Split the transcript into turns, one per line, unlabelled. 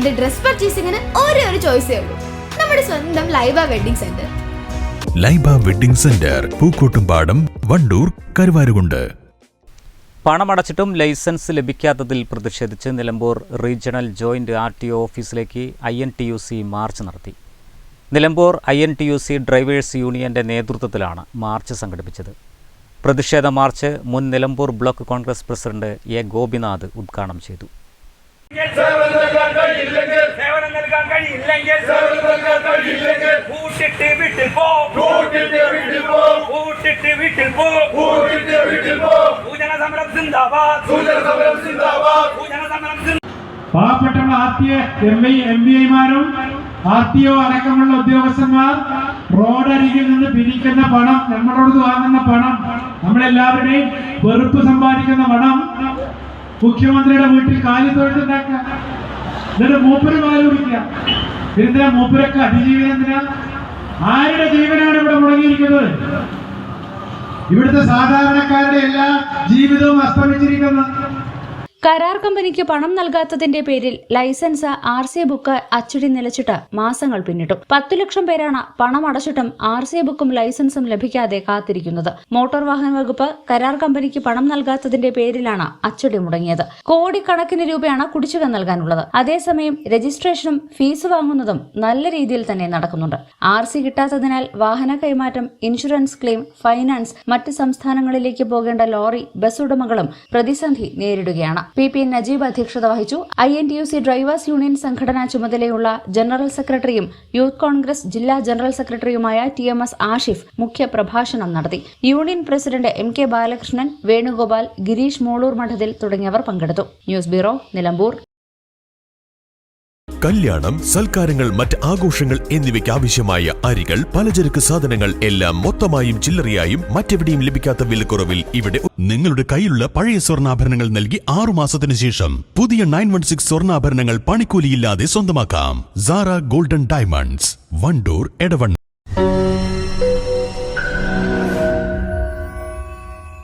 എന്റെ ഡ്രസ് പർച്ചേസിംഗിന് ഒരേ ഒരു ചോയ്സേ ഉള്ളൂ, നമ്മുടെ സ്വന്തം Laiba wedding centre.
Laiba wedding centre, Pookkottumpadam, Wandoor, Karuvarakundu.
പണമടച്ചിട്ടും ലൈസൻസ് ലഭിക്കാത്തതിൽ പ്രതിഷേധിച്ച് നിലമ്പൂർ റീജിയണൽ ജോയിന്റ് RTO ഓഫീസിലേക്ക് INTUC മാർച്ച് നടത്തി. നിലമ്പൂർ INTUC ഡ്രൈവേഴ്സ് യൂണിയന്റെ നേതൃത്വത്തിലാണ് മാർച്ച് സംഘടിപ്പിച്ചത്. പ്രതിഷേധ മാർച്ച് മുൻ Nilambur block Congress president A. Gopinath ഉദ്ഘാടനം ചെയ്തു.
പാവപ്പെട്ട MBIമാരും RTO അടക്കമുള്ള ഉദ്യോഗസ്ഥന്മാർ റോഡരികിൽ നിന്ന് പിരിക്കുന്ന പണം, നമ്മളോട് വാങ്ങുന്ന പണം, നമ്മളെല്ലാവരുടെയും വെറുപ്പ് സമ്പാദിക്കുന്ന പണം മുഖ്യമന്ത്രിയുടെ വീട്ടിൽ കാലിത്തൊഴുത്തുണ്ടാക്കുക, എന്നിട്ട് മൂപ്പര് പാല് കുടിക്കുക. എന്തിനാ മൂപ്പരൊക്കെ അതിജീവനം? എന്തിനാ? ആരുടെ ജീവനാണ് ഇവിടെ മുടങ്ങിയിരിക്കുന്നത്? ഇവിടുത്തെ സാധാരണക്കാരുടെ എല്ലാ ജീവിതവും അസ്തമിച്ചിരിക്കുന്നു.
കരാർ കമ്പനിക്ക് പണം നൽകാത്തതിന്റെ പേരിൽ ലൈസൻസ് RC ബുക്ക് അച്ചടി നിലച്ചിട്ട് മാസങ്ങൾ പിന്നിട്ടു. 10 ലക്ഷം പേരാണ് പണം അടച്ചിട്ടും RC ബുക്കും ലൈസൻസും ലഭിക്കാതെ കാത്തിരിക്കുന്നത്. മോട്ടോർ വാഹന വകുപ്പ് കരാർ കമ്പനിക്ക് പണം നൽകാത്തതിന്റെ പേരിലാണ് അച്ചടി മുടങ്ങിയത്. കോടിക്കണക്കിന് രൂപയാണ് കുടിശ്ശിക നൽകാനുള്ളത്. അതേസമയം രജിസ്ട്രേഷനും ഫീസ് വാങ്ങുന്നതും നല്ല രീതിയിൽ തന്നെ നടക്കുന്നുണ്ട്. RC കിട്ടാത്തതിനാൽ വാഹന കൈമാറ്റം, ഇൻഷുറൻസ് ക്ലെയിം, ഫൈനാൻസ്, മറ്റ് സംസ്ഥാനങ്ങളിലേക്ക് പോകേണ്ട ലോറി, ബസ് ഉടമകളും പ്രതിസന്ധി നേരിടുകയാണ്. PP നജീബ് അധ്യക്ഷത വഹിച്ചു. INTUC ഡ്രൈവേഴ്സ് യൂണിയൻ സംഘടനാ ചുമതലയുള്ള ജനറൽ സെക്രട്ടറിയും യൂത്ത് കോൺഗ്രസ് ജില്ലാ ജനറൽ സെക്രട്ടറിയുമായ TMS ആഷിഫ് മുഖ്യ പ്രഭാഷണം നടത്തി. Union president MK Balakrishnan, Venugopal, Girish Molur മഠത്തിൽ തുടങ്ങിയവർ പങ്കെടുത്തു. News bureau, Nilambur.
കല്യാണം, സൽക്കാരങ്ങൾ, മറ്റ് ആഘോഷങ്ങൾ എന്നിവയ്ക്ക് ആവശ്യമായ അരികൾ, പലചരക്ക് സാധനങ്ങൾ എല്ലാം മൊത്തമായും ചില്ലറയായും മറ്റെവിടെയും ലഭിക്കാത്ത വിലക്കുറവിൽ ഇവിടെ. നിങ്ങളുടെ കയ്യിലുള്ള പഴയ സ്വർണ്ണാഭരണങ്ങൾ നൽകി 6 മാസത്തിന് ശേഷം പുതിയ 916 സ്വർണ്ണാഭരണങ്ങൾ പണിക്കൂലിയില്ലാതെ സ്വന്തമാക്കാം. Sara golden diamonds, Wandoor, Edavanna.